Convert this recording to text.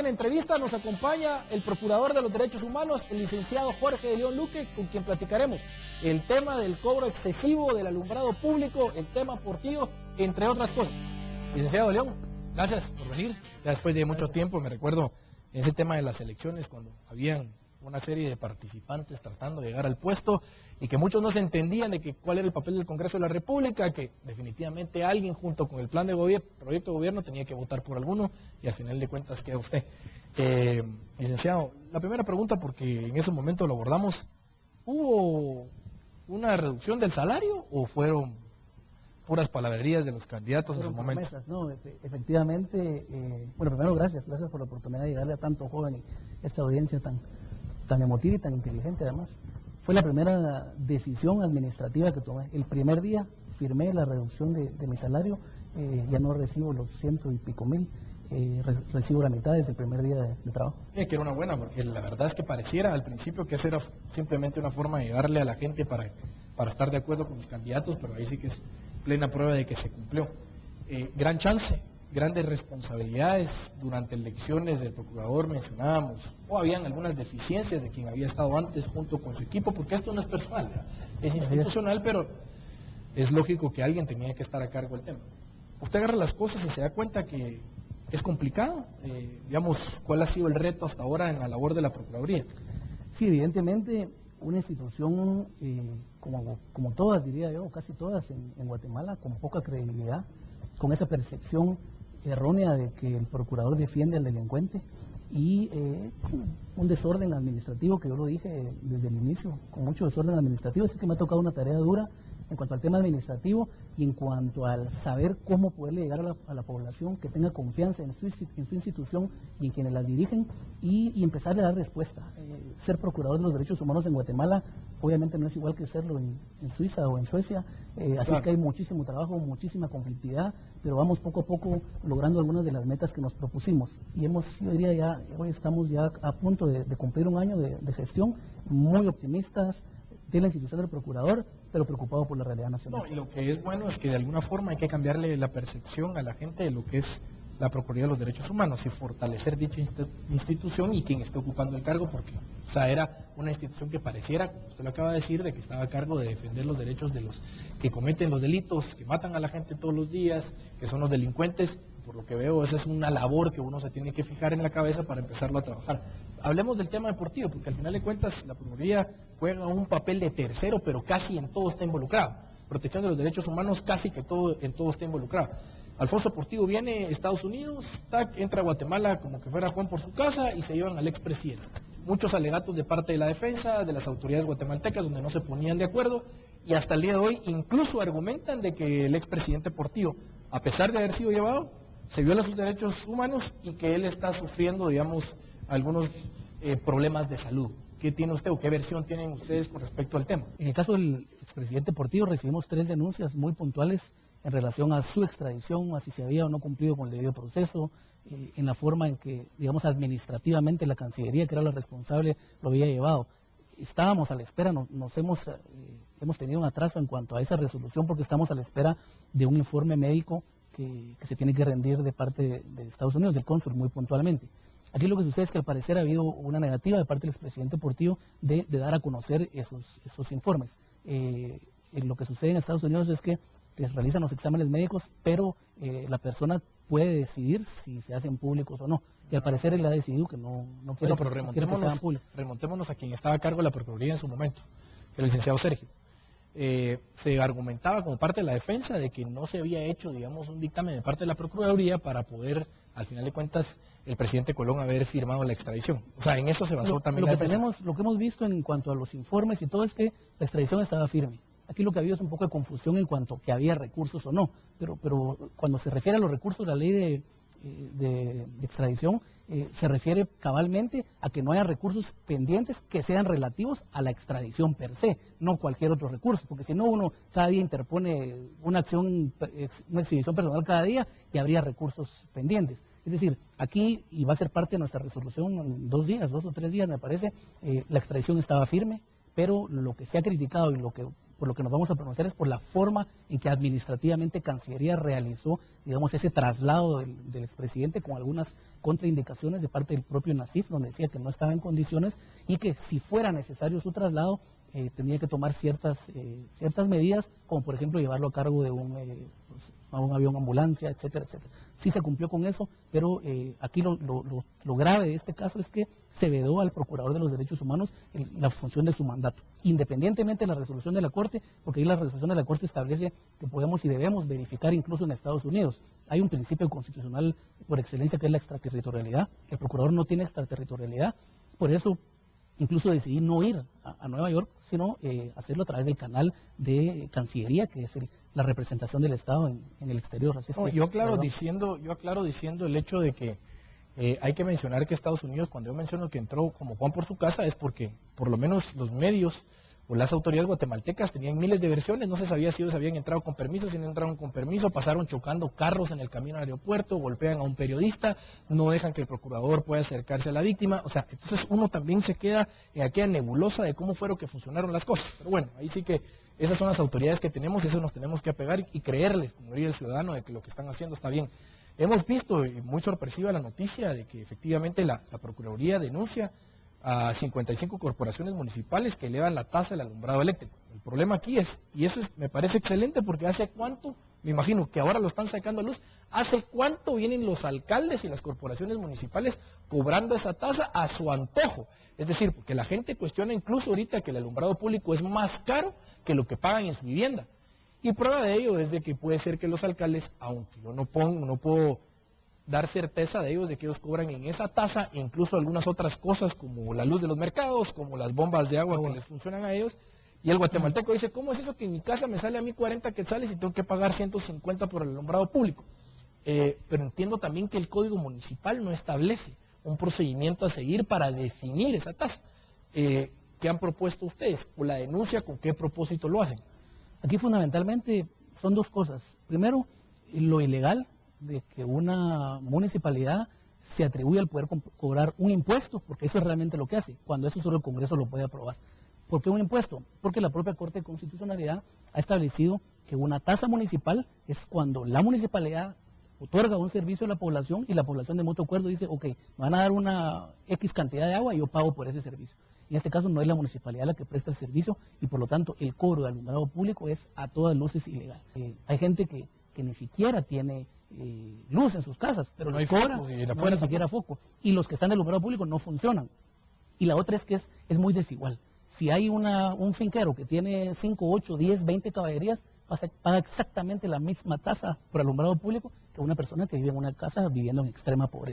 en entrevista nos acompaña el Procurador de los Derechos Humanos, el licenciado Jorge de León Luque, con quien platicaremos el tema del cobro excesivo del alumbrado público, el tema Portillo, entre otras cosas. Licenciado de León, gracias por venir. Ya después de mucho tiempo, me recuerdo ese tema de las elecciones, cuando habían una serie de participantes tratando de llegar al puesto y que muchos no se entendían de que cuál era el papel del Congreso de la República, que definitivamente alguien junto con el plan de gobierno, proyecto de gobierno tenía que votar por alguno y al final de cuentas queda usted. Licenciado, la primera pregunta, porque en ese momento lo abordamos, ¿hubo una reducción del salario o fueron puras palabrerías de los candidatos en su momento? Promesas, no, efectivamente, bueno, primero gracias por la oportunidad de llegarle a tanto joven y esta audiencia tan emotiva y tan inteligente además. Fue la primera decisión administrativa que tomé. El primer día firmé la reducción de mi salario, ya no recibo los 100 y pico mil, recibo la mitad desde el primer día de trabajo. Que era una buena, porque la verdad es que pareciera al principio que esa era simplemente una forma de llegarle a la gente para estar de acuerdo con los candidatos, pero ahí sí que es plena prueba de que se cumplió. Gran chance, grandes responsabilidades durante elecciones del procurador mencionábamos, o habían algunas deficiencias de quien había estado antes junto con su equipo, porque esto no es personal, ¿verdad? Es institucional, pero es lógico que alguien tenía que estar a cargo del tema. Usted agarra las cosas y se da cuenta que es complicado, digamos, ¿cuál ha sido el reto hasta ahora en la labor de la Procuraduría? Sí, evidentemente una institución como todas, diría yo, casi todas en Guatemala, con poca credibilidad, con esa percepción errónea de que el procurador defiende al delincuente y un desorden administrativo, que yo lo dije desde el inicio, con mucho desorden administrativo. Así que me ha tocado una tarea dura en cuanto al tema administrativo y en cuanto al saber cómo poderle llegar a la población, que tenga confianza en su institución y en quienes la dirigen y empezarle a dar respuesta. Ser procurador de los derechos humanos en Guatemala obviamente no es igual que serlo en Suiza o en Suecia, así es que hay muchísimo trabajo, muchísima conflictividad, pero vamos poco a poco logrando algunas de las metas que nos propusimos. Y yo diría ya, hoy estamos ya a punto de cumplir un año de gestión, muy optimistas de la institución del procurador, pero preocupado por la realidad nacional. No, y lo que es bueno es que de alguna forma hay que cambiarle la percepción a la gente de lo que es la Procuraduría de los Derechos Humanos y fortalecer dicha institución y quien esté ocupando el cargo, porque era una institución que pareciera, usted lo acaba de decir, de que estaba a cargo de defender los derechos de los que cometen los delitos, que matan a la gente todos los días, que son los delincuentes. Por lo que veo, esa es una labor que uno se tiene que fijar en la cabeza para empezarlo a trabajar. Hablemos del tema deportivo, porque al final de cuentas la Procuraduría juega un papel de tercero, pero casi en todo está involucrado. Protección de los derechos humanos, casi que en todo está involucrado. Alfonso Portillo viene a Estados Unidos, entra a Guatemala como que fuera Juan por su casa y se llevan al expresidente. Muchos alegatos de parte de la defensa, de las autoridades guatemaltecas, donde no se ponían de acuerdo, y hasta el día de hoy incluso argumentan de que el expresidente Portillo, a pesar de haber sido llevado, se viola sus derechos humanos y que él está sufriendo, digamos, algunos problemas de salud. ¿Qué tiene usted o qué versión tienen ustedes con respecto al tema? En el caso del expresidente Portillo recibimos 3 denuncias muy puntuales en relación a su extradición, a si se había o no cumplido con el debido proceso, en la forma en que, digamos, administrativamente la Cancillería, que era la responsable, lo había llevado. Estábamos a la espera, hemos tenido un atraso en cuanto a esa resolución porque estamos a la espera de un informe médico que se tiene que rendir de parte de Estados Unidos, del cónsul, muy puntualmente. Aquí lo que sucede es que al parecer ha habido una negativa de parte del expresidente Portillo de dar a conocer esos informes. Lo que sucede en Estados Unidos es que les realizan los exámenes médicos, pero la persona puede decidir si se hacen públicos o no. Y al parecer él ha decidido que no quiere, pero remontémonos a quien estaba a cargo de la Procuraduría en su momento, el licenciado Sergio. Se argumentaba como parte de la defensa de que no se había hecho, digamos, un dictamen de parte de la Procuraduría para poder, al final de cuentas, el presidente Colón haber firmado la extradición. O sea, en eso se basó también la defensa. Lo que hemos visto en cuanto a los informes y todo es que la extradición estaba firme. Aquí lo que ha habido es un poco de confusión en cuanto a que había recursos o no, pero cuando se refiere a los recursos de la ley de extradición, se refiere cabalmente a que no haya recursos pendientes que sean relativos a la extradición per se, no cualquier otro recurso, porque si no uno cada día interpone una exhibición personal cada día y habría recursos pendientes. Es decir, aquí, y va a ser parte de nuestra resolución en 2 o 3 días me parece, la extradición estaba firme, pero lo que se ha criticado y lo que por lo que nos vamos a pronunciar es por la forma en que administrativamente Cancillería realizó, digamos, ese traslado del expresidente con algunas contraindicaciones de parte del propio Nassif, donde decía que no estaba en condiciones y que si fuera necesario su traslado, tenía que tomar ciertas medidas, como por ejemplo llevarlo a cargo de a un avión ambulancia, etcétera, etcétera. Sí se cumplió con eso, pero aquí lo grave de este caso es que se vedó al Procurador de los Derechos Humanos la función de su mandato, independientemente de la resolución de la Corte, porque ahí la resolución de la Corte establece que podemos y debemos verificar incluso en Estados Unidos. Hay un principio constitucional por excelencia que es la extraterritorialidad. El Procurador no tiene extraterritorialidad, por eso incluso decidí no ir a Nueva York, sino hacerlo a través del canal de Cancillería, que es la representación del Estado en el exterior. Así es que, yo aclaro diciendo el hecho de que hay que mencionar que Estados Unidos, cuando yo menciono que entró como Juan por su casa, es porque por lo menos los medios o las autoridades guatemaltecas tenían miles de versiones, no se sabía si ellos habían entrado con permiso, si no entraron con permiso, pasaron chocando carros en el camino al aeropuerto, golpean a un periodista, no dejan que el procurador pueda acercarse a la víctima, o sea, entonces uno también se queda en aquella nebulosa de cómo fueron que funcionaron las cosas, pero bueno, ahí sí que esas son las autoridades que tenemos, eso nos tenemos que apegar y creerles, como diría el ciudadano, de que lo que están haciendo está bien. Hemos visto, muy sorpresiva la noticia, de que efectivamente la Procuraduría denuncia a 55 corporaciones municipales que elevan la tasa del alumbrado eléctrico. El problema aquí es, y eso me parece excelente, porque hace cuánto, me imagino que ahora lo están sacando a luz, hace cuánto vienen los alcaldes y las corporaciones municipales cobrando esa tasa a su antojo. Es decir, porque la gente cuestiona incluso ahorita que el alumbrado público es más caro que lo que pagan en su vivienda. Y prueba de ello es de que puede ser que los alcaldes, aunque yo no puedo dar certeza de ellos, de que ellos cobran en esa tasa, incluso algunas otras cosas como la luz de los mercados, como las bombas de agua que les funcionan a ellos, y el guatemalteco dice, ¿cómo es eso que en mi casa me sale a mí 40 quetzales y tengo que pagar 150 por el alumbrado público? Pero entiendo también que el Código Municipal no establece un procedimiento a seguir para definir esa tasa. ¿Qué han propuesto ustedes? ¿O la denuncia con qué propósito lo hacen? Aquí fundamentalmente son dos cosas. Primero, lo ilegal de que una municipalidad se atribuye al poder cobrar un impuesto, porque eso es realmente lo que hace, cuando eso solo el Congreso lo puede aprobar. ¿Por qué un impuesto? Porque la propia Corte de Constitucionalidad ha establecido que una tasa municipal es cuando la municipalidad otorga un servicio a la población y la población de mutuo acuerdo dice, ok, me van a dar una X cantidad de agua y yo pago por ese servicio. En este caso no es la municipalidad la que presta el servicio y por lo tanto el cobro de alumbrado público es a todas luces ilegal. Hay gente que ni siquiera tiene luz en sus casas, pero les cobra, no hay ni siquiera foco. Y los que están en el alumbrado público no funcionan. Y la otra es que es muy desigual. Si hay un finquero que tiene 5, 8, 10, 20 caballerías, paga exactamente la misma tasa por alumbrado público que una persona que vive en una casa viviendo en extrema pobreza.